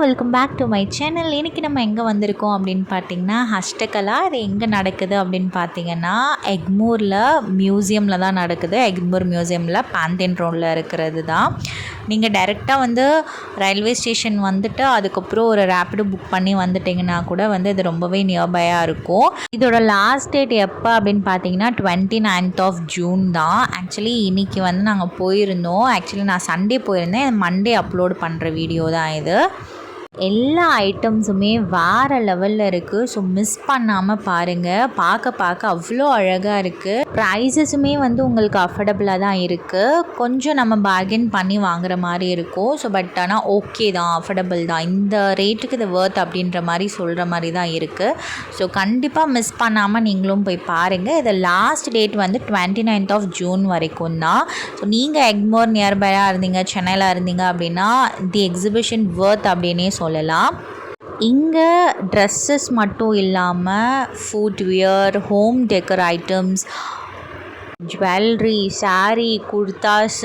Welcome back to my channel. இன்றைக்கி நம்ம எங்கே வந்திருக்கோம் அப்படின்னு பார்த்தீங்கன்னா ஹஸ்டகலா. இது எங்கே நடக்குது அப்படின்னு பார்த்தீங்கன்னா எக்மூரில் மியூசியமில் தான் நடக்குது. எக்மூர் மியூசியமில் பேந்தேன் ரோடில் இருக்கிறது தான். நீங்கள் டைரெக்டாக வந்து ரயில்வே ஸ்டேஷன் வந்துட்டு அதுக்கப்புறம் ஒரு ரேப்பிடோ புக் பண்ணி வந்துட்டிங்கன்னா கூட வந்து இது ரொம்பவே நியர்பையாக இருக்கும். இதோட லாஸ்ட் டேட் எப்போ அப்படின்னு பார்த்தீங்கன்னா 29th June தான். ஆக்சுவலி இன்றைக்கி வந்து நாங்கள் போயிருந்தோம். ஆக்சுவலி நான் சண்டே போயிருந்தேன். மண்டே அப்லோட் பண்ணுற வீடியோ தான் இது. எல்லா ஐட்டம்ஸுமே வேறு லெவலில் இருக்குது. ஸோ மிஸ் பண்ணாமல் பாருங்கள். பார்க்க அவ்வளோ அழகாக இருக்குது. ப்ரைஸஸுமே வந்து உங்களுக்கு அஃபோர்டபுளாக தான் இருக்குது. கொஞ்சம் நம்ம பார்கெயின் பண்ணி வாங்குற மாதிரி இருக்கும். ஸோ பட் ஆனால் ஓகே தான், அஃபோர்டபுள் தான். இந்த ரேட்டுக்கு இது வர்த் அப்படின்ற மாதிரி சொல்கிற மாதிரி தான் இருக்குது. ஸோ கண்டிப்பாக மிஸ் பண்ணாமல் நீங்களும் போய் பாருங்கள். இது லாஸ்ட் டேட் வந்து 29th June வரைக்கும் தான். ஸோ நீங்கள் எக்மோர் நியர்பையாக இருந்தீங்க, சென்னையில் இருந்தீங்க அப்படின்னா தி எக்ஸிபிஷன் வர்த் அப்படின்னே சொல்லலாம். இங்கே ட்ரெஸ்ஸஸ் மட்டும் இல்லாமல் footwear, home decker items, jewellery, sari, Gurdas,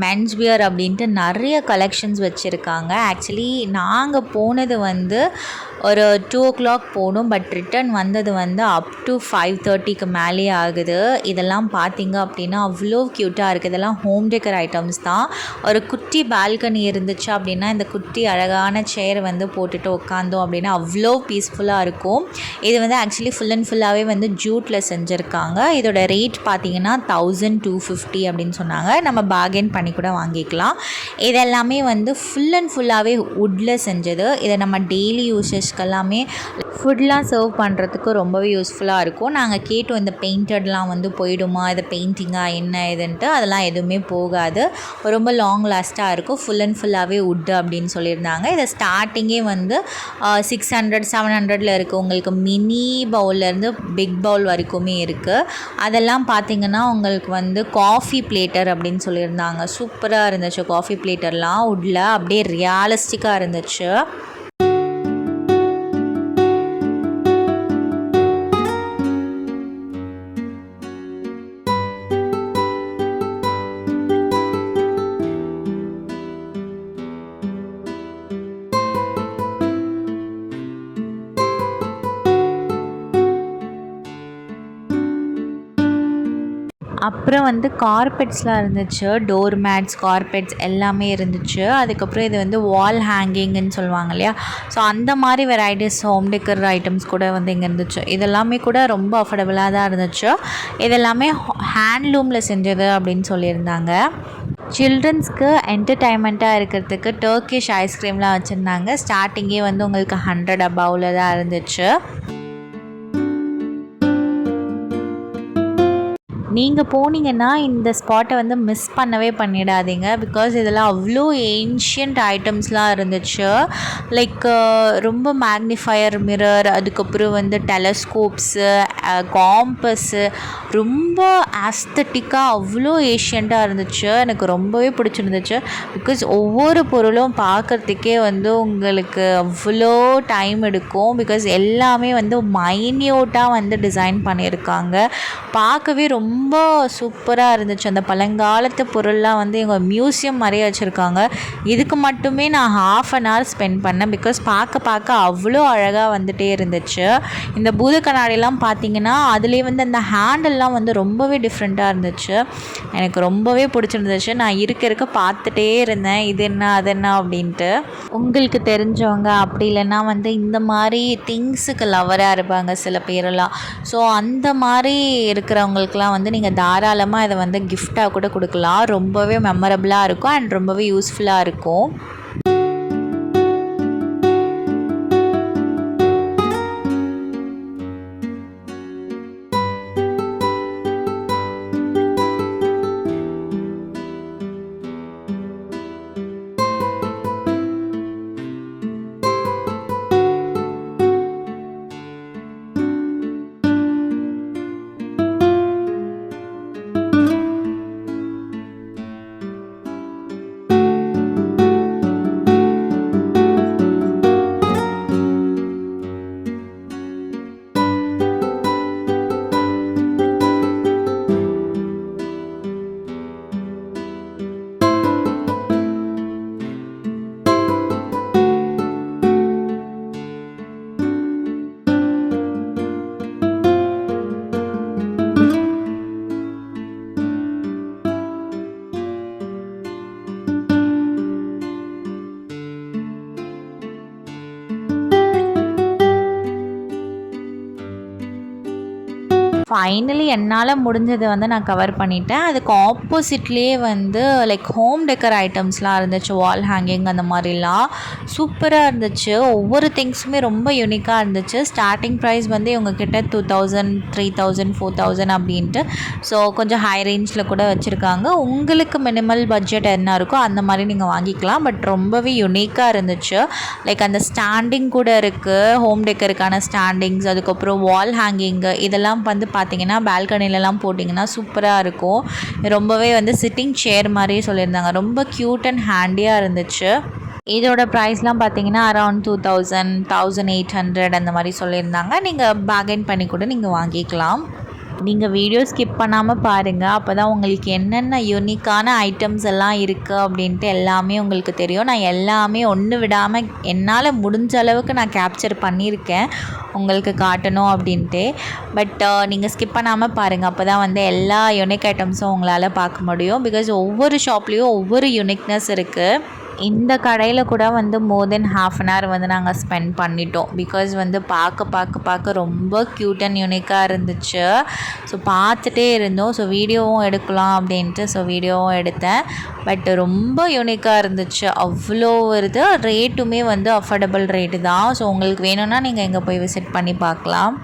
menswear அப்படின்ட்டு நிறைய கலெக்ஷன்ஸ் வச்சுருக்காங்க. ஆக்சுவலி நாங்கள் போனது வந்து ஒரு 2 o'clock போனோம். பட் ரிட்டன் வந்தது வந்து அப் டு 5:30க்கு மேலே ஆகுது. இதெல்லாம் பார்த்திங்க அப்படின்னா அவ்வளோ க்யூட்டாக இருக்குது. இதெல்லாம் ஹோம் டெக்கர் ஐட்டம்ஸ் தான். ஒரு குட்டி பால்கனி இருந்துச்சு அப்படின்னா இந்த குட்டி அழகான சேர் வந்து போட்டுட்டு உட்காந்தோம் அப்படின்னா அவ்வளோ பீஸ்ஃபுல்லாக இருக்கும். இது வந்து ஆக்சுவலி ஃபுல் அண்ட் ஃபுல்லாகவே வந்து ஜூட்டில் செஞ்சுருக்காங்க. இதோட ரேட் பார்த்திங்கன்னா 1250 அப்படின்னு சொன்னாங்க. நம்ம பார்கெயின் பண்ணி கூட வாங்கிக்கலாம். இதெல்லாமே வந்து ஃபுல் அண்ட் ஃபுல்லாகவே வுட்டில் செஞ்சது. இதை நம்ம டெய்லி யூசஸ்க்கெல்லாமே ஃபுட்லாம் சர்வ் பண்ணுறதுக்கு ரொம்பவே யூஸ்ஃபுல்லாக இருக்கும். நாங்கள் கேட்டோம் இந்த பெயிண்டட்லாம் வந்து போயிடுமா, இது பெயிண்டிங்காக என்ன இதுன்ட்டு. அதெல்லாம் எதுவுமே போகாது, ரொம்ப லாங் லாஸ்ட்டாக இருக்கும். ஃபுல் அண்ட் ஃபுல்லாகவே வுட்டு அப்படின்னு சொல்லியிருந்தாங்க. இதை ஸ்டார்டிங்கே வந்து 600 700 இருக்குது. உங்களுக்கு மினி பவுல்லேருந்து பிக் பவுல் வரைக்குமே இருக்குது. அதெல்லாம் பார்த்திங்கன்னா உங்களுக்கு வந்து காஃபி பிளேட்டர் அப்படின்னு சொல்லியிருந்தாங்க. சூப்பராக இருந்துச்சு. காஃபி பிளேட்டர்லாம் வுட்டில் அப்படியே ரியாலிஸ்டிக்காக இருந்துச்சு. அப்புறம் வந்து கார்பெட்ஸ்லாம் இருந்துச்சு. டோர் மேட்ஸ், கார்பெட்ஸ் எல்லாமே இருந்துச்சு. அதுக்கப்புறம் இது வந்து வால் ஹேங்கிங்னு சொல்லுவாங்க இல்லையா, ஸோ அந்த மாதிரி வெரைட்டிஸ் ஹோம் டெக்கர் ஐட்டம்ஸ் கூட வந்து இங்கே இருந்துச்சு. இதெல்லாமே கூட ரொம்ப அஃபோர்டபுளாக தான் இருந்துச்சு. இதெல்லாமே ஹேண்ட்லூமில் செஞ்சது அப்படின்னு சொல்லியிருந்தாங்க. சில்ட்ரன்ஸ்க்கு என்டர்டைன்மெண்ட்டாக இருக்கிறதுக்கு டர்க்கிஷ் ஐஸ்கிரீம்லாம் வச்சுருந்தாங்க. ஸ்டார்டிங்கே வந்து உங்களுக்கு 100 above தான் இருந்துச்சு. நீங்கள் போனீங்கன்னா இந்த ஸ்பாட்டை வந்து மிஸ் பண்ணவே பண்ணிடாதீங்க. பிகாஸ் இதெல்லாம் அவ்வளோ ஏன்ஷியன்ட் ஐட்டம்ஸ்லாம் இருந்துச்சு. லைக் ரொம்ப மேக்னிஃபயர் மிரர், அதுக்கப்புறம் வந்து டெலஸ்கோப்ஸு, காம்பஸ்ஸு, ரொம்ப ஆஸ்தட்டிக்காக அவ்வளோ ஏஷியண்ட்டாக இருந்துச்சு. எனக்கு ரொம்பவே பிடிச்சிருந்துச்சு. பிகாஸ் ஒவ்வொரு பொருளும் பார்க்குறதுக்கே வந்து உங்களுக்கு அவ்வளோ டைம் எடுக்கும். பிகாஸ் எல்லாமே வந்து மைன்யூட்டாக வந்து டிசைன் பண்ணியிருக்காங்க. பார்க்கவே ரொம்ப சூப்பராக இருந்துச்சு. அந்த பழங்காலத்து பொருள்லாம் வந்து எங்கள் மியூசியம் மாதிரியே வச்சுருக்காங்க. இதுக்கு மட்டுமே நான் 1/2 hour ஸ்பெண்ட் பண்ணேன். பிகாஸ் பார்க்க அவ்வளோ அழகாக வந்துகிட்டே இருந்துச்சு. இந்த பூத கண்ணாடிலாம் பார்த்திங்கன்னா அதுலேயே வந்து அந்த ஹேண்டல்லாம் வந்து ரொம்பவே டிஃப்ரெண்ட்டாக இருந்துச்சு. எனக்கு ரொம்பவே பிடிச்சிருந்துச்சு. நான் இருக்க பார்த்துட்டே இருந்தேன், இது என்ன அது என்ன அப்படின்ட்டு. உங்களுக்கு தெரிஞ்சவங்க அப்படி இல்லைன்னா வந்து இந்த மாதிரி திங்ஸுக்கு லவராக இருப்பாங்க சில பேரெல்லாம். ஸோ அந்த மாதிரி இருக்கிறவங்களுக்குலாம் வந்து நீங்கள் தாராளமாக இதை வந்து கிஃப்டாக கூட கொடுக்கலாம். ரொம்பவே மெமரபுளாக இருக்கும் அண்ட் ரொம்பவே யூஸ்ஃபுல்லாக இருக்கும். ஃபைனலி என்னால் முடிஞ்சதை வந்து நான் கவர் பண்ணிட்டேன். அதுக்கு ஆப்போசிட்லேயே வந்து லைக் ஹோம் டெக்கர் ஐட்டம்ஸ்லாம் இருந்துச்சு, வால் ஹேங்கிங் அந்த மாதிரிலாம் சூப்பராக இருந்துச்சு. ஒவ்வொரு திங்ஸுமே ரொம்ப யூனிக்காக இருந்துச்சு. ஸ்டார்டிங் ப்ரைஸ் வந்து இவங்கக்கிட்ட 2000, 3000, 4000 அப்படின்ட்டு, ஸோ கொஞ்சம் ஹை ரேஞ்சில் கூட வச்சுருக்காங்க. உங்களுக்கு மினிமல் பட்ஜெட் என்ன இருக்கோ அந்த மாதிரி நீங்கள் வாங்கிக்கலாம். பட் ரொம்பவே யூனிக்காக இருந்துச்சு. லைக் அந்த ஸ்டாண்டிங் கூட இருக்குது, ஹோம் டெக்கருக்கான ஸ்டாண்டிங்ஸ், அதுக்கப்புறம் வால் ஹேங்கிங்கு, இதெல்லாம் வந்து பார்த்திங்கன்னா பால்கனிலலாம் போட்டிங்கன்னா சூப்பராக இருக்கும். ரொம்பவே வந்து சிட்டிங் சேர் மாதிரியே சொல்லியிருந்தாங்க. ரொம்ப க்யூட் அண்ட் ஹேண்டியாக இருந்துச்சு. இதோட ப்ரைஸ்லாம் பார்த்தீங்கன்னா அரௌண்ட் 2000, 1800 அந்த மாதிரி சொல்லியிருந்தாங்க. நீங்கள் பார்கெயின் பண்ணி கூட நீங்கள் வாங்கிக்கலாம். நீங்கள் வீடியோ ஸ்கிப் பண்ணாமல் பாருங்கள். அப்போ தான் உங்களுக்கு என்னென்ன யூனிக்கான ஐட்டம்ஸ் எல்லாம் இருக்குது அப்படின்ட்டு எல்லாமே உங்களுக்கு தெரியும். நான் எல்லாமே ஒன்று விடாமல் என்னால் முடிஞ்ச அளவுக்கு நான் கேப்சர் பண்ணியிருக்கேன் உங்களுக்கு காட்டணும் அப்படின்ட்டு. பட் நீங்கள் ஸ்கிப் பண்ணாமல் பாருங்கள். அப்போ தான் வந்து எல்லா யூனிக் ஐட்டம்ஸும் உங்களால் பார்க்க முடியும். பிகாஸ் ஒவ்வொரு ஷாப்லேயும் ஒவ்வொரு யூனிக்னஸ் இருக்குது. இந்த கடையில் கூட வந்து மோர் தென் ½ அன் ஹவர் வந்து நாங்கள் ஸ்பெண்ட் பண்ணிட்டோம். பிகாஸ் வந்து பார்க்க ரொம்ப க்யூட் அண்ட் யூனிக்காக இருந்துச்சு. ஸோ பார்த்துட்டே இருந்தோம். ஸோ வீடியோவும் எடுக்கலாம் அப்படின்ட்டு வீடியோவும் எடுத்தேன். பட் ரொம்ப யூனிக்காக இருந்துச்சு. அவ்வளோ வருது. ரேட்டுமே வந்து அஃபோர்டபுள் ரேட்டு தான். ஸோ உங்களுக்கு வேணும்னா நீங்கள் இங்கே போய் விசிட் பண்ணி பார்க்கலாம்.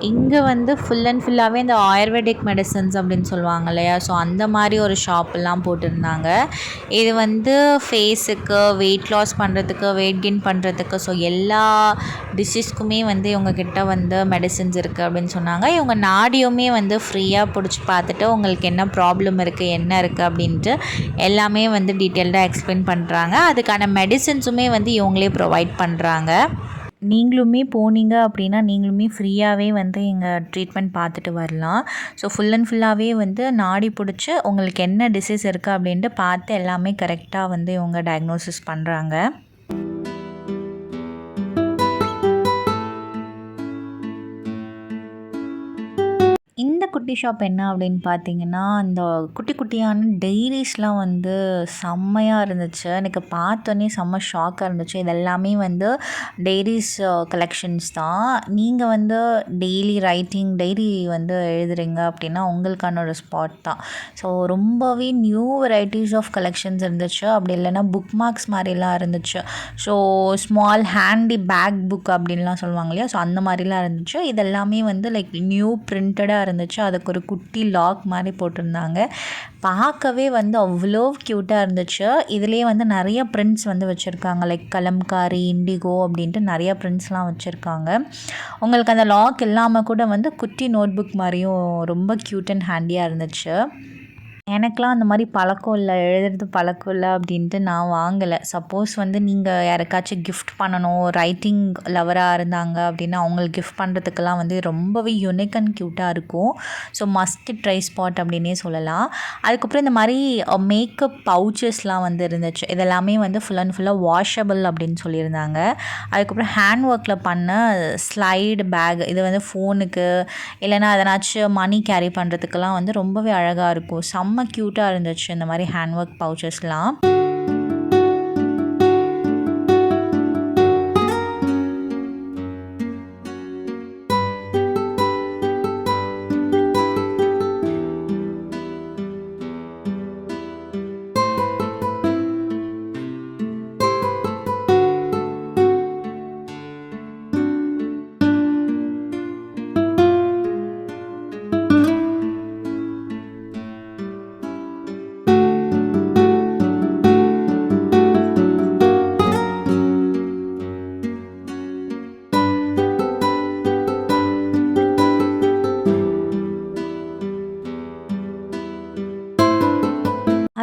இங்கே வந்து ஃபுல் அண்ட் ஃபுல்லாகவே இந்த ஆயுர்வேதிக் மெடிசன்ஸ் அப்படின்னு சொல்லுவாங்க இல்லையா, ஸோ அந்த மாதிரி ஒரு ஷாப்பெல்லாம் போட்டிருந்தாங்க. இது வந்து ஃபேஸுக்கு, வெயிட் லாஸ் பண்ணுறதுக்கு, வெயிட் கெயின் பண்ணுறதுக்கு, ஸோ எல்லா டிசீஸ்க்குமே வந்து இவங்கக்கிட்ட வந்து மெடிசன்ஸ் இருக்குது அப்படின்னு சொன்னாங்க. இவங்க நாடியுமே வந்து ஃப்ரீயாக பிடிச்சி பார்த்துட்டு உங்களுக்கு என்ன ப்ராப்ளம் இருக்குது, என்ன இருக்குது அப்படின்ட்டு எல்லாமே வந்து டீட்டெயில்டாக எக்ஸ்பிளைன் பண்ணுறாங்க. அதுக்கான மெடிசன்ஸுமே வந்து இவங்களே ப்ரொவைட் பண்ணுறாங்க. நீங்களுமே போனீங்க அப்படின்னா நீங்களுமே ஃப்ரீயாகவே வந்து இங்கே ட்ரீட்மெண்ட் பார்த்துட்டு வரலாம். ஸோ ஃபுல் அண்ட் ஃபுல்லாகவே வந்து நாடி பிடிச்சி உங்களுக்கு என்ன டிசீஸ் இருக்குது அப்படின்ட்டு பார்த்து எல்லாமே கரெக்டாக வந்து இவங்க டயக்னோசிஸ் பண்ணுறாங்க. இந்த குட்டி ஷாப் என்ன அப்படின்னு பார்த்தீங்கன்னா, அந்த குட்டி குட்டியான டைரிஸ்லாம் வந்து செம்மையாக இருந்துச்சு. எனக்கு பார்த்தோன்னே செம்ம ஷாக்காக இருந்துச்சு. இதெல்லாமே வந்து டைரிஸ் கலெக்ஷன்ஸ் தான். நீங்கள் வந்து டெய்லி டைரி வந்து எழுதுறீங்க அப்படின்னா உங்களுக்கான ஒரு ஸ்பாட் தான். ஸோ ரொம்பவே நியூ வெரைட்டிஸ் ஆஃப் கலெக்ஷன்ஸ் இருந்துச்சு. அப்படி இல்லைன்னா புக் மார்க்ஸ் மாதிரிலாம் இருந்துச்சு. So small handy bag book அப்படின்லாம் சொல்லுவாங்க இல்லையா, ஸோ அந்த மாதிரிலாம் இருந்துச்சு. இதெல்லாமே வந்து லைக் நியூ பிரிண்டடாக இருந்துச்சு. அதுக்கு ஒரு குட்டி லாக் மாதிரி போட்டிருந்தாங்க. பார்க்கவே வந்து அவ்வளோ க்யூட்டாக இருந்துச்சு. இதுலேயே வந்து நிறைய பிரிண்ட்ஸ் வந்து வச்சுருக்காங்க. லைக் கலம்காரி, இண்டிகோ அப்படின்ட்டு நிறைய பிரிண்ட்ஸ்லாம் வச்சுருக்காங்க. உங்களுக்கு அந்த லாக் இல்லாமல் கூட வந்து குட்டி நோட் புக் மாதிரியும் ரொம்ப க்யூட் அண்ட் ஹேண்டியாக இருந்துச்சு. எனக்கெலாம் அந்த மாதிரி பழக்கம் இல்லை, எழுதுறது பழக்கம் இல்லை அப்படின்ட்டு நான் வாங்கலை. சப்போஸ் வந்து நீங்கள் யாருக்காச்சும் கிஃப்ட் பண்ணணும், ரைட்டிங் லவராக இருந்தாங்க அப்படின்னா அவங்களுக்கு கிஃப்ட் பண்ணுறதுக்கெல்லாம் வந்து ரொம்பவே யூனிக் அண்ட் க்யூட்டாக இருக்கும். ஸோ மஸ்ட் ட்ரை ஸ்பாட் அப்படின்னே சொல்லலாம். அதுக்கப்புறம் இந்த மாதிரி மேக்கப் பவுச்சஸ்லாம் வந்து இருந்துச்சு. இதெல்லாமே வந்து ஃபுல் அண்ட் ஃபுல்லாக வாஷபிள் அப்படின்னு சொல்லியிருந்தாங்க. அதுக்கப்புறம் ஹேண்ட் ஒர்க்கில் பண்ண ஸ்லைடு பேக், இது வந்து ஃபோனுக்கு இல்லைன்னா எதனாச்சும் மணி கேரி பண்ணுறதுக்கெல்லாம் வந்து ரொம்பவே அழகாக இருக்கும். செம்ம க்யூட்டாக இருந்துச்சு இந்த மாதிரி ஹேண்ட் ஒர்க் பவுச்சஸ்லாம்.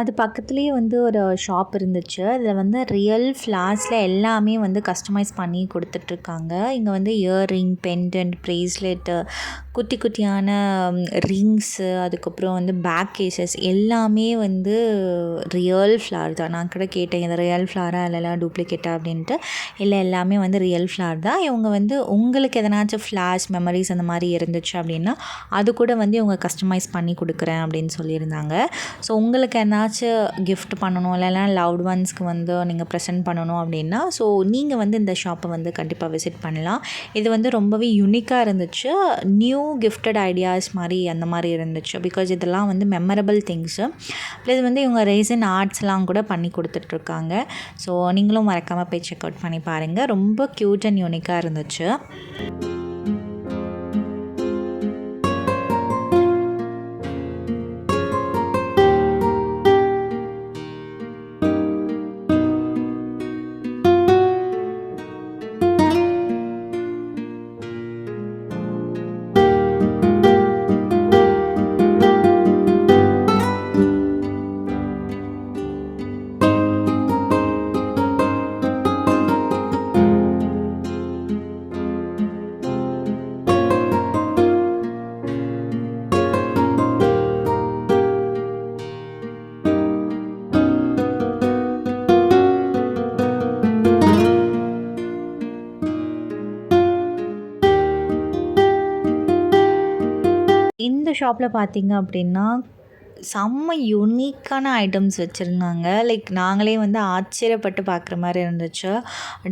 அது பக்கத்துலேயே வந்து ஒரு ஷாப் இருந்துச்சு. அதில் வந்து ரியல் ஃப்ளார்ஸில் எல்லாமே வந்து கஸ்டமைஸ் பண்ணி கொடுத்துட்ருக்காங்க. இங்கே வந்து இயர்ரிங், பெண்டன்ட், ப்ரேஸ்லெட்டு, குட்டி குட்டியான ரிங்ஸு, அதுக்கப்புறம் வந்து பேக் கேசஸ் எல்லாமே வந்து ரியல் ஃப்ளார் தான். நான் கூட கேட்டேன், இது ரியல் ஃப்ளாரா இல்லைனா டூப்ளிகேட்டா அப்படின்ட்டு. இல்லை, எல்லாமே வந்து ரியல் ஃப்ளார் தான். இவங்க வந்து உங்களுக்கு எதனாச்சும் ஃப்ளாஷ் மெமரிஸ் அந்த மாதிரி இருந்துச்சு அப்படின்னா அது கூட வந்து இவங்க கஸ்டமைஸ் பண்ணி கொடுக்குறேன் அப்படின்னு சொல்லியிருந்தாங்க. ஸோ உங்களுக்கு எதனாச்சும் கிஃப்ட் பண்ணணும் இல்லைனா லவ்ட் ஒன்ஸ்க்கு வந்து நீங்கள் ப்ரெசென்ட் பண்ணணும் அப்படின்னா ஸோ நீங்கள் வந்து இந்த ஷாப்பை வந்து கண்டிப்பாக விசிட் பண்ணலாம். இது வந்து ரொம்பவே யூனிக்காக இருந்துச்சு. நியூ கிஃப்டட் ஐடியாஸ் மாதிரி அந்த மாதிரி இருந்துச்சு. பிகாஸ் இதெல்லாம் வந்து மெமரபிள் திங்ஸு. ப்ளஸ் வந்து இவங்க ரேசன் ஆர்ட்ஸ்லாம் கூட பண்ணி கொடுத்துட்ருக்காங்க. ஸோ நீங்களும் மறக்காமல் போய் செக் அவுட் பண்ணி பாருங்கள். ரொம்ப க்யூட் அண்ட் யூனிக்காக இருந்துச்சு. இந்த ஷாப்பில் பார்த்தீங்க அப்படின்னா செம்ம யூனிக்கான ஐட்டம்ஸ் வச்சுருந்தாங்க. லைக் நாங்களே வந்து ஆச்சரியப்பட்டு பார்க்குற மாதிரி இருந்துச்சு.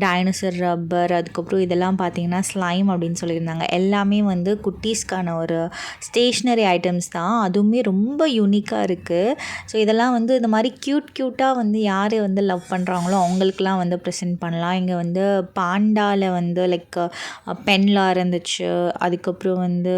டைனோசர் ரப்பர், அதுக்கப்புறம் இதெல்லாம் பார்த்திங்கன்னா ஸ்லைம் அப்படின்னு சொல்லியிருந்தாங்க. எல்லாமே வந்து குட்டீஸ்க்கான ஒரு ஸ்டேஷ்னரி ஐட்டம்ஸ் தான். அதுவுமே ரொம்ப யூனிக்காக இருக்குது. ஸோ இதெல்லாம் வந்து இந்த மாதிரி க்யூட்டாக வந்து யார் வந்து லவ் பண்ணுறாங்களோ அவங்களுக்குலாம் வந்து ப்ரெசென்ட் பண்ணலாம். இங்கே வந்து பாண்டாவில் வந்து லைக் பென்லாம் இருந்துச்சு. அதுக்கப்புறம் வந்து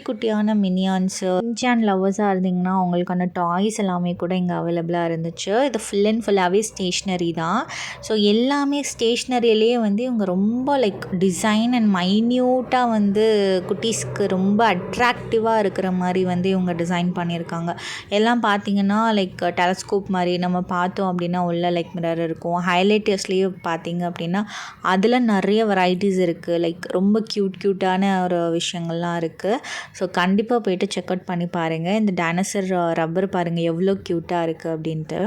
குட்டியான மினியான்ஸு, சின்சான் லவ்வர்ஸாக இருந்திங்கன்னா அவங்களுக்கு டாய்ஸ் எல்லாமே கூட இங்கே அவைலபிளாக இருந்துச்சு. இது ஃபுல் அண்ட் ஃபுல்லாகவே ஸ்டேஷ்னரி தான். ஸோ எல்லாமே ஸ்டேஷ்னரியிலே வந்து இவங்க ரொம்ப லைக் டிசைன் அண்ட் மைன்யூட்டாக வந்து குட்டீஸ்க்கு ரொம்ப அட்ராக்டிவாக இருக்கிற மாதிரி வந்து இவங்க டிசைன் பண்ணியிருக்காங்க. எல்லாம் பார்த்திங்கன்னா லைக் டெலஸ்கோப் மாதிரி நம்ம பார்த்தோம் அப்படின்னா உள்ள லைக் மிரர் இருக்கும். ஹைலைட்டர்ஸ்லேயே பார்த்திங்க அப்படின்னா அதில் நிறைய வெரைட்டிஸ் இருக்குது. லைக் ரொம்ப க்யூட்டான ஒரு விஷயங்கள்லாம் இருக்குது. ஸோ கண்டிப்பாக போய்ட்டு செக் அவுட் பண்ணி பாருங்கள். இந்த டைனோசர் ரப்பர் பாருங்கள் எவ்வளோ க்யூட்டாக இருக்குது அப்படின்ட்டு.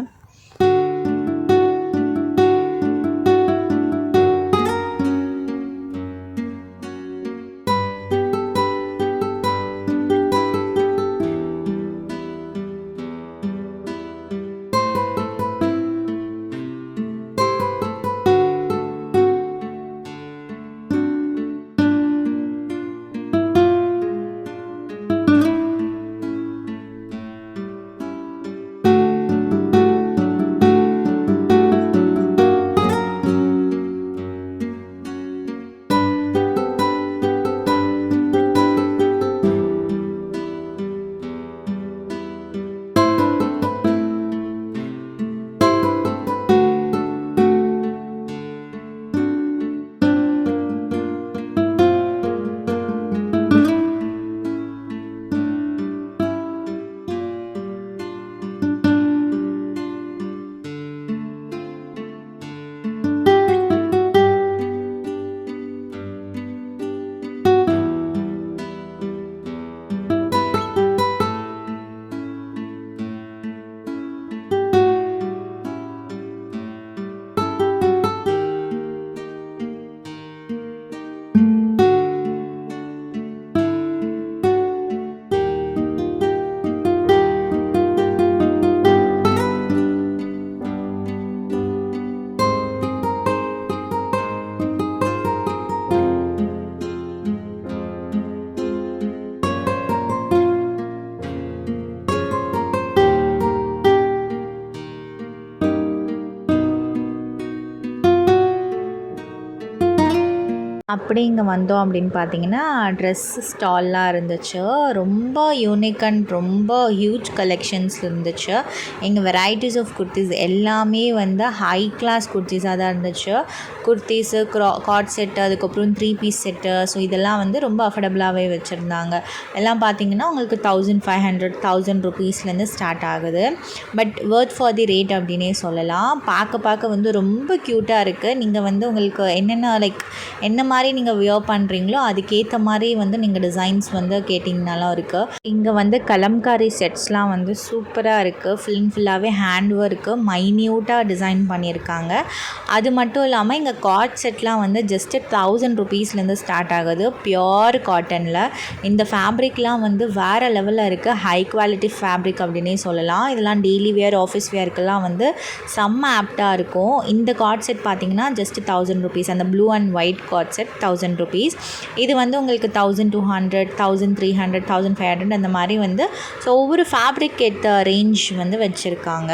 அப்படி இங்கே வந்தோம் அப்படின்னு பார்த்தீங்கன்னா ட்ரெஸ் ஸ்டால்லாம் இருந்துச்சு. ரொம்ப யூனிக் அண்ட் ரொம்ப ஹியூஜ் கலெக்ஷன்ஸ் இருந்துச்சு. இங்கே வெரைட்டிஸ் ஆஃப் குர்த்திஸ் எல்லாமே வந்து ஹை கிளாஸ் குர்த்திஸாக தான் இருந்துச்சு. குர்த்திஸு, காட் செட்டு, அதுக்கப்புறம் 3 பீஸ் செட்டு. ஸோ இதெல்லாம் வந்து ரொம்ப அஃபோர்டபுளாகவே வச்சுருந்தாங்க. எல்லாம் பார்த்திங்கன்னா உங்களுக்கு 1500 1000 ருபீஸ்லேருந்து ஸ்டார்ட் ஆகுது. But worth for the rate அப்படின்னே சொல்லலாம். பார்க்க வந்து ரொம்ப க்யூட்டாக இருக்குது. நீங்கள் வந்து உங்களுக்கு என்னென்ன லைக் என்ன மாதிரி மாதிரி நீங்கள் வியர் பண்ணுறீங்களோ அதுக்கேற்ற மாதிரி வந்து நீங்கள் டிசைன்ஸ் வந்து கேட்டிங்கனாலும் இருக்குது. இங்கே வந்து கலம்காரி செட்ஸ்லாம் வந்து சூப்பராக இருக்குது. ஃபுல்லாகவே ஹேண்ட் ஒர்க்கு மைன்யூட்டாக டிசைன் பண்ணியிருக்காங்க. அது மட்டும் இல்லாமல் இங்கே காட் செட்லாம் வந்து ஜஸ்ட்டு 1000 ருபீஸ்லேருந்து ஸ்டார்ட் ஆகுது. பியோர் காட்டனில் இந்த ஃபேப்ரிக்லாம் வந்து வேறு லெவலில் இருக்குது. ஹை குவாலிட்டி ஃபேப்ரிக் அப்படின்னே சொல்லலாம். இதெல்லாம் டெய்லி வேர் ஆஃபீஸ் வேர்க்கெல்லாம் வந்து செம்ம ஆப்டாக இருக்கும். இந்த காட் செட் பார்த்திங்கன்னா ஜஸ்ட் 1000 ருபீஸ். அந்த ப்ளூ அண்ட் ஒயிட் காட் செட் 1000 ருபீஸ். இது வந்து உங்களுக்கு 1200, 1300, 1500 அந்த மாதிரி வந்து ஸோ ஒவ்வொரு ஃபேப்ரிக் ஏற்ற ரேஞ்ச் வந்து வச்சுருக்காங்க.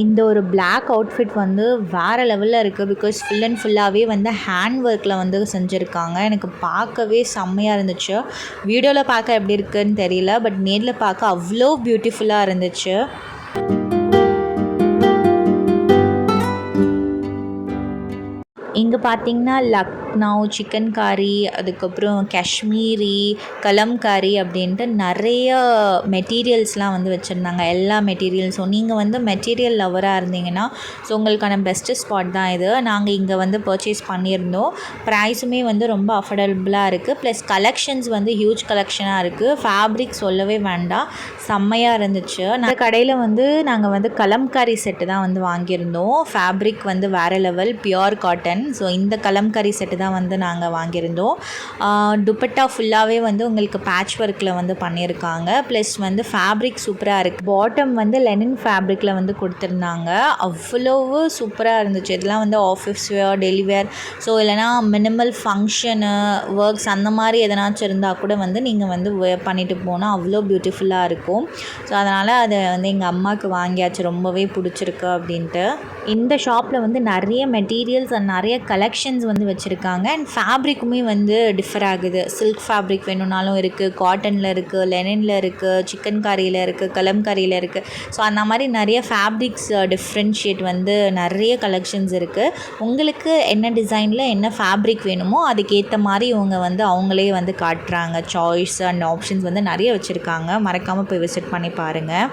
இந்த ஒரு பிளாக் அவுட்ஃபிட் வந்து வேறு லெவலில் இருக்குது. பிகாஸ் ஃபுல் அண்ட் ஃபுல்லாகவே வந்து ஹேண்ட் ஒர்க்கில் வந்து செஞ்சுருக்காங்க. எனக்கு பார்க்கவே செம்மையாக இருந்துச்சு. வீடியோவில் பார்க்க எப்படி இருக்குதுன்னு தெரியல, பட் நேரில் பார்க்க அவ்வளோ பியூட்டிஃபுல்லாக இருந்துச்சு. இங்கே பார்த்திங்கன்னா லக்னோ சிக்கன் காரி, அதுக்கப்புறம் காஷ்மீரி, கலம்காரி அப்படின்ட்டு நிறைய மெட்டீரியல்ஸ்லாம் வந்து வச்சுருந்தாங்க. எல்லா மெட்டீரியல்ஸும் நீங்கள் வந்து மெட்டீரியல் லவராக இருந்தீங்கன்னா ஸோ உங்களுக்கான பெஸ்ட்டு ஸ்பாட் தான் இது. நாங்கள் இங்கே வந்து பர்ச்சேஸ் பண்ணியிருந்தோம். ப்ரைஸுமே வந்து ரொம்ப அஃபோர்டபுளாக இருக்குது. ப்ளஸ் கலெக்ஷன்ஸ் வந்து ஹியூஜ் கலெக்ஷனாக இருக்குது. ஃபேப்ரிக் சொல்லவே வேண்டாம், செம்மையாக இருந்துச்சு. அந்த கடையில் வந்து நாங்கள் வந்து கலம்காரி செட்டு தான் வந்து வாங்கியிருந்தோம். ஃபேப்ரிக் வந்து வேறு லெவல், பியோர் காட்டன். ஸோ இந்த கலம்காரி செட்டு தான் வந்து நாங்கள் வாங்கியிருந்தோம். துப்பட்டா ஃபுல்லாகவே வந்து உங்களுக்கு பேட்ச் ஒர்க்கில் வந்து பண்ணியிருக்காங்க. ப்ளஸ் வந்து ஃபேப்ரிக் சூப்பராக இருக்குது. பாட்டம் வந்து லெனின் ஃபேப்ரிக்கில் வந்து கொடுத்துருந்தாங்க. அவ்வளவு சூப்பராக இருந்துச்சு. இதெல்லாம் வந்து ஆஃபீஸ் வேர், டெய்லி வேர், ஸோ இல்லைனா மினிமல் ஃபங்க்ஷனு ஒர்க்ஸ் அந்த மாதிரி எதனாச்சும் இருந்தால் கூட வந்து நீங்கள் வந்து வேர் பண்ணிட்டு போனால் அவ்வளோ பியூட்டிஃபுல்லாக இருக்கும். ஸோ அதனால் அதை வந்து எங்கள் அம்மாவுக்கு வாங்கியாச்சு, ரொம்பவே பிடிச்சிருக்கு அப்படின்ட்டு. இந்த ஷாப்பில் வந்து நிறைய மெட்டீரியல்ஸ் அண்ட் நிறைய கலெக்ஷன்ஸ் வந்து வச்சுருக்காங்க. அண்ட் ஃபேப்ரிக்குமே வந்து டிஃபர் ஆகுது. சில்க் ஃபேப்ரிக் வேணும்னாலும் இருக்குது, காட்டனில் இருக்குது, லெனினில் இருக்குது, சிக்கன் காரியில் இருக்குது, கலம்காரியில் இருக்குது. ஸோ அந்த மாதிரி நிறைய ஃபேப்ரிக்ஸ் டிஃப்ரென்ஷியேட் வந்து நிறைய கலெக்ஷன்ஸ் இருக்குது. உங்களுக்கு என்ன டிசைனில் என்ன ஃபேப்ரிக் வேணுமோ அதுக்கேற்ற மாதிரி இவங்க வந்து அவங்களே வந்து காட்டுறாங்க. சாய்ஸ் அண்ட் ஆப்ஷன்ஸ் வந்து நிறைய வச்சுருக்காங்க. மறக்காமல் போய் விசிட் பண்ணி பாருங்கள்.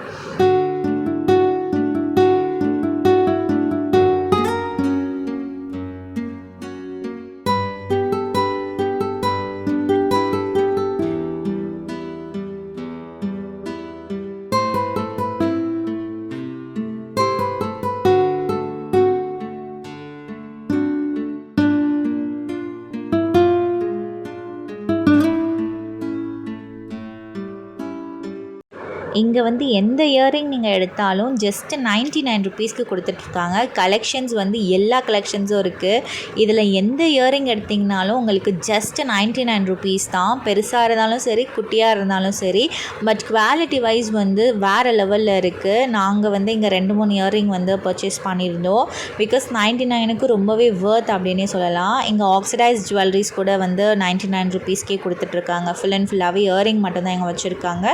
இங்கே வந்து எந்த இயரிங் நீங்கள் எடுத்தாலும் ஜஸ்ட் 99 ருபீஸ்க்கு கொடுத்துட்ருக்காங்க. கலெக்ஷன்ஸ் வந்து எல்லா கலெக்ஷன்ஸும் இருக்குது. இதில் எந்த இயரிங் எடுத்திங்கனாலும் உங்களுக்கு ஜஸ்ட் 99 ருபீஸ் தான். பெருசாக இருந்தாலும் சரி, குட்டியாக இருந்தாலும் சரி. பட் குவாலிட்டி வைஸ் வந்து வேறு லெவலில் இருக்குது. நாங்கள் வந்து இங்கே 2-3 இயரிங் வந்து பர்ச்சேஸ் பண்ணியிருந்தோம். பிகாஸ் 99க்கு ரொம்பவே வர்த் அப்படின்னே சொல்லலாம். இங்கே ஆக்சிடைஸ் ஜுவல்லரிஸ் கூட வந்து 99 ருபீஸ்க்கே கொடுத்துட்ருக்காங்க. ஃபுல் அண்ட் ஃபுல்லாகவே இயரிங் மட்டும்தான் இங்கே வச்சுருக்காங்க.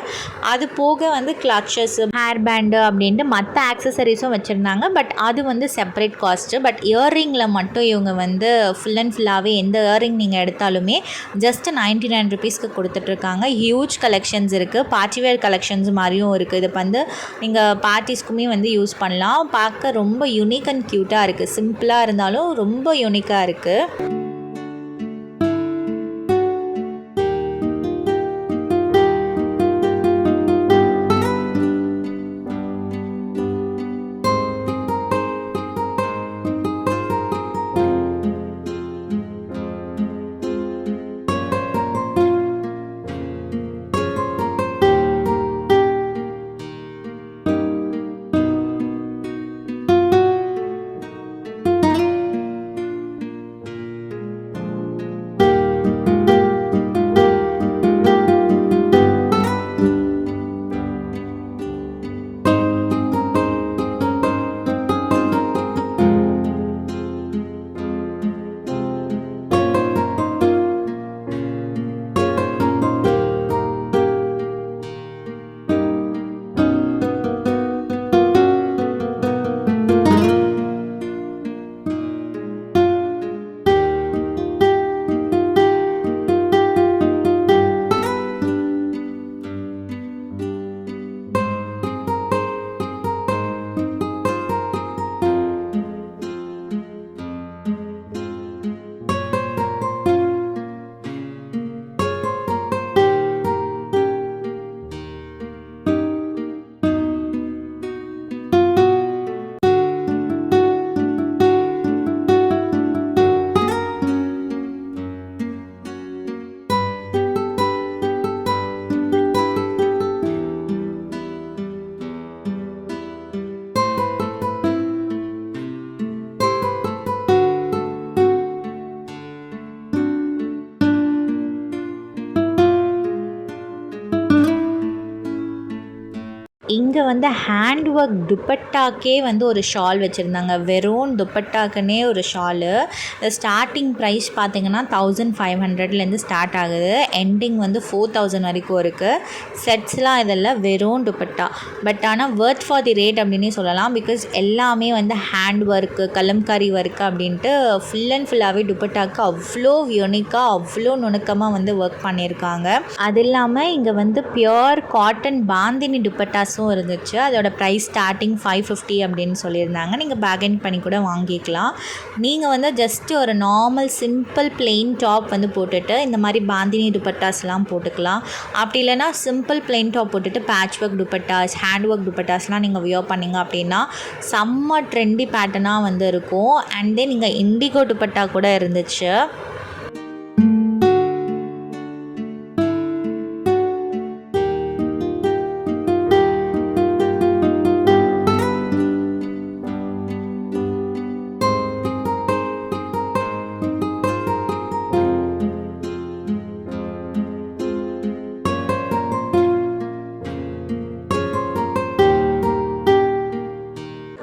அது போக வந்து கிளச்சஸ், ஹேர் பேண்டு அப்படின்ட்டு மற்ற ஆக்சசரிஸும் வச்சுருந்தாங்க. பட் அது வந்து செப்பரேட் காஸ்ட்டு. பட் இயரிங்கில் மட்டும் இவங்க வந்து ஃபுல் அண்ட் ஃபுல்லாகவே எந்த இயரிங் நீங்கள் எடுத்தாலுமே ஜஸ்ட் 99 ருபீஸ்க்கு கொடுத்துட்ருக்காங்க. ஹியூஜ் கலெக்ஷன்ஸ் இருக்குது. பார்ட்டிவேர் கலெக்ஷன்ஸ் மாதிரியும் இருக்குது. இது வந்து நீங்கள் பார்ட்டிஸ்க்குமே வந்து யூஸ் பண்ணலாம். பார்க்க ரொம்ப யூனிக் அண்ட் க்யூட்டாக இருக்குது. சிம்பிளாக இருந்தாலும் ரொம்ப யூனிக்காக இருக்குது. இங்கே வந்து ஹேண்ட் ஒர்க் துப்பட்டாக்கே வந்து ஒரு ஷால் வச்சுருந்தாங்க. வெறும் துப்பட்டாக்குன்னே ஒரு ஷாலு. ஸ்டார்டிங் ப்ரைஸ் பார்த்திங்கன்னா 1500லேருந்து ஸ்டார்ட் ஆகுது. எண்டிங் வந்து 4000 வரைக்கும் இருக்குது. செட்ஸ்லாம் இதெல்லாம் வெறும் துப்பட்டா. பட் ஆனால் வர்த் ஃபார் தி ரேட் அப்படின்னே சொல்லலாம். பிகாஸ் எல்லாமே வந்து ஹேண்ட் ஒர்க்கு, கலம்காரி ஒர்க்கு அப்படின்ட்டு ஃபுல் அண்ட் ஃபுல்லாகவே துப்பட்டாக்கு அவ்வளோ யூனிக்காக, அவ்வளோ நுணுக்கமாக வந்து ஒர்க் பண்ணியிருக்காங்க. அது இல்லாமல் இங்கே வந்து பியோர் காட்டன் பாந்தினி துப்பட்டாஸும் இருந்துச்சு. அதோட ப்ரைஸ் ஸ்டார்டிங் 550 அப்படின்னு சொல்லியிருந்தாங்க. நீங்கள் பேர்கெயின் பண்ணி கூட வாங்கிக்கலாம். நீங்கள் வந்து ஜஸ்ட் ஒரு நார்மல் சிம்பிள் பிளெயின் டாப் வந்து போட்டுட்டு இந்த மாதிரி பாந்தினி துப்பட்டாஸ்லாம் போட்டுக்கலாம். அப்படி இல்லைனா சிம்பிள் பிளெயின் டாப் போட்டுட்டு patch work dupattas, hand work துப்பட்டாஸ்லாம் நீங்கள் வியர் பண்ணிங்க அப்படின்னா செம்ம ட்ரெண்டி பேட்டர்னாக வந்து இருக்கும். அண்ட் தென் இங்கே இண்டிகோ துப்பட்டா கூட இருந்துச்சு.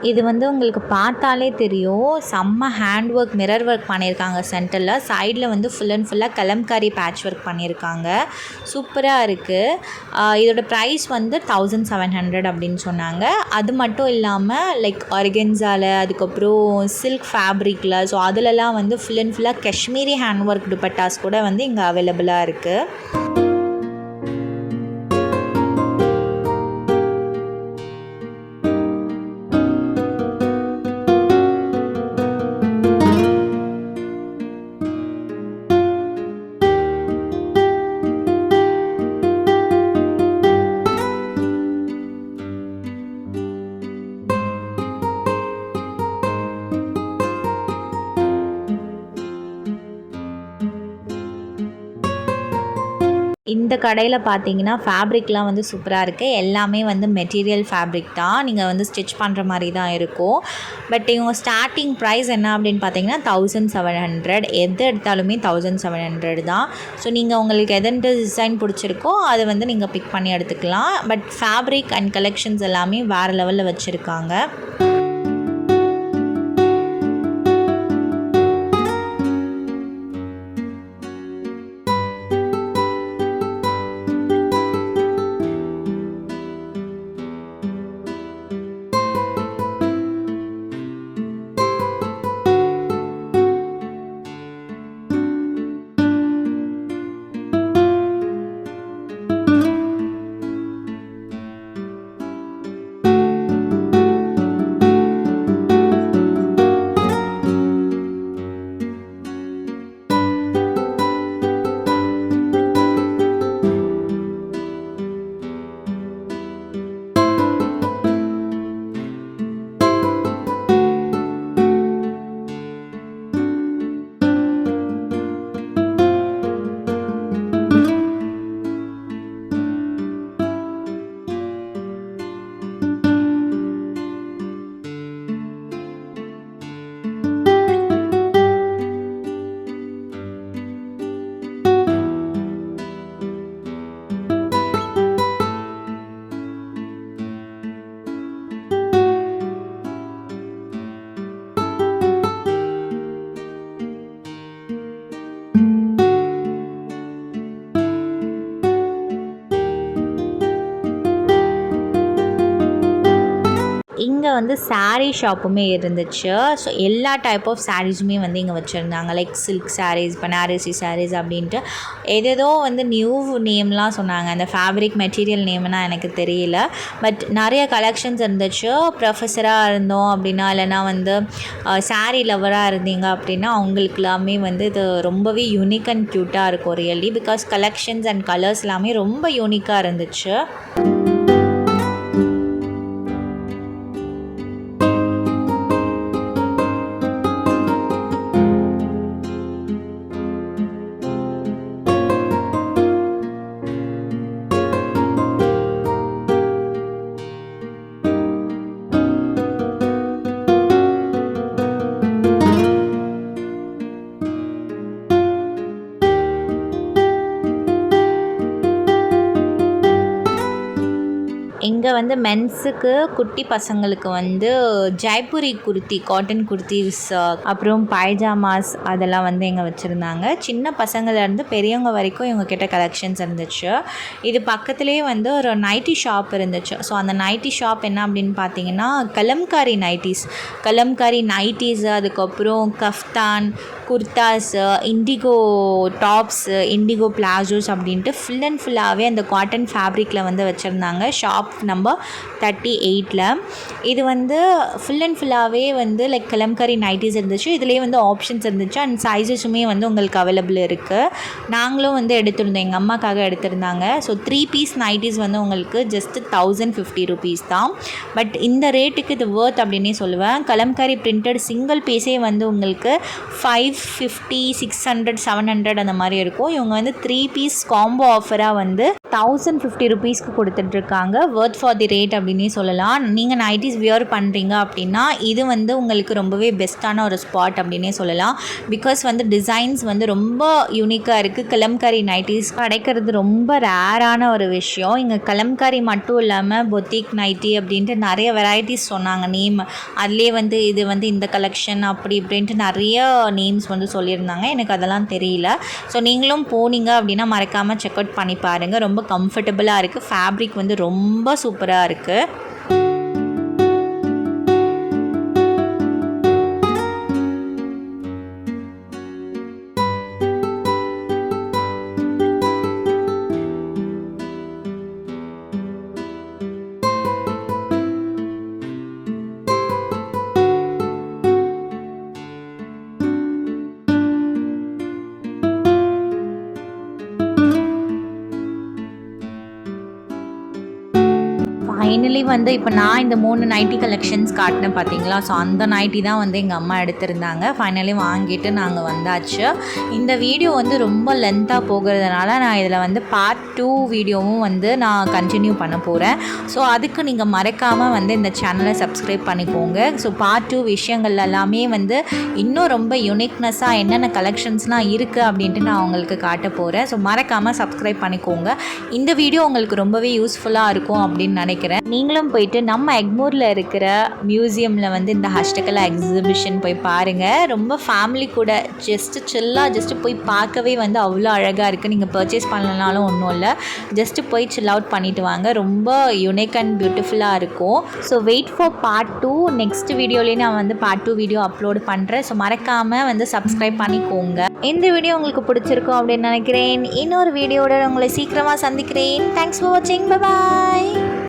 இது வந்து உங்களுக்கு பார்த்தாலே தெரியும். செம்ம ஹேண்ட் ஒர்க், மிரர் ஒர்க் பண்ணியிருக்காங்க சென்டரில். சைடில் வந்து ஃபுல் அண்ட் ஃபுல்லாக கலம்காரி பேட்ச் ஒர்க் பண்ணியிருக்காங்க. சூப்பராக இருக்குது. இதோட ப்ரைஸ் வந்து 1700 அப்படின்னு சொன்னாங்க. அது மட்டும் இல்லாமல் லைக் ஆர்கென்ஸாவில், அதுக்கப்புறம் சில்க் ஃபேப்ரிக்கில், ஸோ அதிலலாம் வந்து ஃபுல் அண்ட் ஃபுல்லாக காஷ்மீரி ஹேண்ட் ஒர்க் துப்பட்டாஸ் கூட வந்து இங்கே அவைலபிளாக இருக்குது. இந்த கடையில் பார்த்தீங்கன்னா ஃபேப்ரிக்லாம் வந்து சூப்பராக இருக்குது. எல்லாமே வந்து மெட்டீரியல் ஃபேப்ரிக் தான், நீங்கள் வந்து ஸ்டிச் பண்ணுற மாதிரி தான் இருக்கும். பட் இவங்க ஸ்டார்டிங் ப்ரைஸ் என்ன அப்படின்னு பார்த்தீங்கன்னா 1700. எது எடுத்தாலுமே 1700 தான். ஸோ நீங்கள் உங்களுக்கு எந்த டிசைன் பிடிச்சிருக்கோ அதை வந்து நீங்கள் பிக் பண்ணி எடுத்துக்கலாம். பட் ஃபேப்ரிக் அண்ட் கலெக்ஷன்ஸ் எல்லாமே வேறு லெவலில் வச்சுருக்காங்க. இங்கே வந்து சாரீ ஷாப்புமே இருந்துச்சு. ஸோ எல்லா டைப் ஆஃப் சாரீஸுமே வந்து இங்கே வச்சுருந்தாங்க. லைக் சில்க் சாரீஸ், பனாரசி சாரீஸ் அப்படின்ட்டு ஏதேதோ வந்து நியூ நேம்லாம் சொன்னாங்க. அந்த ஃபேப்ரிக் மெட்டீரியல் நேம்னால் எனக்கு தெரியல. பட் நிறைய கலெக்ஷன்ஸ் இருந்துச்சு. ப்ரொஃபஸராக இருந்தோம் அப்படின்னா, இல்லைனா வந்து சாரீ லவராக இருந்தீங்க அப்படின்னா அவங்களுக்குலாமே வந்து இது ரொம்பவே யூனிக் அண்ட் க்யூட்டாக இருக்கும் really. Because collections and colours எல்லாமே ரொம்ப யூனிக்காக இருந்துச்சு. இங்கே வந்து மென்ஸுக்கு, குட்டி பசங்களுக்கு வந்து ஜெய்ப்பூரி குர்த்தி, காட்டன் குர்த்திஸ், அப்புறம் பைஜாமாஸ் அதெல்லாம் வந்து இங்கே வச்சுருந்தாங்க. சின்ன பசங்கள்லேருந்து பெரியவங்க வரைக்கும் இவங்கக்கிட்ட கலெக்ஷன்ஸ் இருந்துச்சு. இது பக்கத்துலேயே வந்து ஒரு நைட்டி ஷாப் இருந்துச்சு. ஸோ அந்த நைட்டி ஷாப் என்ன அப்படின்னு பார்த்தீங்கன்னா கலம்காரி நைட்டீஸு, அதுக்கப்புறம் kaftan, kurtas, indigo tops, indigo palazzos அப்படின்ட்டு ஃபுல் அண்ட் ஃபுல்லாகவே அந்த காட்டன் ஃபேப்ரிக்கில் வந்து வச்சுருந்தாங்க. ஷாப் நம்பர் 38ல். இது வந்து ஃபுல் அண்ட் ஃபுல்லாகவே வந்து லைக் கலம்காரி நைட்டிஸ் இருந்துச்சு. இதுலேயே வந்து ஆப்ஷன்ஸ் இருந்துச்சு அண்ட் சைஸஸுமே வந்து உங்களுக்கு அவைலபிள் இருக்குது. நாங்களும் வந்து எடுத்திருந்தோம், எங்கள் அம்மாக்காக எடுத்திருந்தாங்க. ஸோ 3 பீஸ் நைட்டிஸ் வந்து உங்களுக்கு ஜஸ்ட் 1050 rupees தான். பட் இந்த ரேட்டுக்கு இது வர்த் அப்படின்னே சொல்லுவேன். கலம்காரி பிரிண்டட் சிங்கிள் பீஸே வந்து உங்களுக்கு 550, 600, 700 அந்த மாதிரி இருக்கும். இவங்க வந்து 3 பீஸ் காம்போ ஆஃபராக வந்து 1050 rupeesக்கு கொடுத்துட்ருக்காங்க. வர்த் ஃபார் தி ரேட் அப்படின்னே சொல்லலாம். நீங்கள் நைட்டிஸ் வியர் பண்ணுறீங்க அப்படின்னா இது வந்து உங்களுக்கு ரொம்பவே பெஸ்ட்டான ஒரு ஸ்பாட் அப்படின்னே சொல்லலாம். பிகாஸ் வந்து டிசைன்ஸ் வந்து ரொம்ப யூனிக்காக இருக்குது. கலம்காரி நைட்டிஸ் கிடைக்கிறது ரொம்ப ரேரான ஒரு விஷயம். இங்கே கலம்காரி மட்டும் இல்லாமல் பொத்திக் நைட்டி அப்படின்ட்டு நிறைய வெரைட்டிஸ் சொன்னாங்க நேம். அதுலேயே வந்து இது வந்து இந்த கலெக்ஷன் அப்படி இப்படின்ட்டு நிறைய நேம்ஸ் வந்து சொல்லியிருந்தாங்க. எனக்கு அதெல்லாம் தெரியல. ஸோ நீங்களும் போனீங்க அப்படின்னா மறக்காமல் செக் அவுட் பண்ணி பாருங்கள். ரொம்ப கம்ஃபர்டபுளாக இருக்குது. ஃபேப்ரிக் வந்து ரொம்ப சூப்பராக இருக்குது. ஃபைனலி வந்து இப்போ நான் இந்த 3 நைட்டி கலெக்ஷன்ஸ் காட்டினேன் பார்த்தீங்களா. ஸோ அந்த நைட்டி தான் வந்து எங்கள் அம்மா எடுத்திருந்தாங்க. ஃபைனலி வாங்கிட்டு நாங்கள் வந்தாச்சு. இந்த வீடியோ வந்து ரொம்ப லென்த்தாக போகிறதுனால நான் இதில் வந்து பார்ட் 2 வீடியோவும் வந்து நான் கண்டினியூ பண்ண போகிறேன். ஸோ அதுக்கு நீங்கள் மறக்காமல் வந்து இந்த சேனலை சப்ஸ்கிரைப் பண்ணிக்கோங்க. ஸோ பார்ட் 2 விஷயங்கள் எல்லாமே வந்து இன்னும் ரொம்ப யூனிக்னஸாக என்னென்ன கலெக்ஷன்ஸ்லாம் இருக்குது அப்படின்ட்டு நான் உங்களுக்கு காட்ட போகிறேன். ஸோ மறக்காமல் சப்ஸ்கிரைப் பண்ணிக்கோங்க. இந்த வீடியோ உங்களுக்கு ரொம்பவே யூஸ்ஃபுல்லாக இருக்கும் அப்படின்னு நினைக்கிறேன். நீங்களும் போயிட்டு நம்ம எக்மோரில் இருக்கிற மியூசியமில் வந்து இந்த ஹஸ்டகலா எக்ஸிபிஷன் போய் பாருங்கள். ரொம்ப ஃபேமிலி கூட ஜஸ்ட்டு போய் பார்க்கவே வந்து அவ்வளோ அழகாக இருக்குது. நீங்கள் பர்ச்சேஸ் பண்ணலனாலும் ஒன்றும் இல்லை, ஜஸ்ட்டு போய் சில் அவுட் பண்ணிவிட்டு வாங்க. ரொம்ப யூனிக் அண்ட் பியூட்டிஃபுல்லாக இருக்கும். So wait for part 2. Next வீடியோலேயே நான் வந்து பார்ட் 2 வீடியோ அப்லோட் பண்ணுறேன். ஸோ மறக்காமல் வந்து சப்ஸ்கிரைப் பண்ணிக்கோங்க. இந்த வீடியோ உங்களுக்கு பிடிச்சிருக்கும் அப்படின்னு நினைக்கிறேன். இன்னொரு வீடியோட உங்களை சீக்கிரமாக சந்திக்கிறேன். தேங்க்ஸ் ஃபார் வாட்சிங். Bye bye.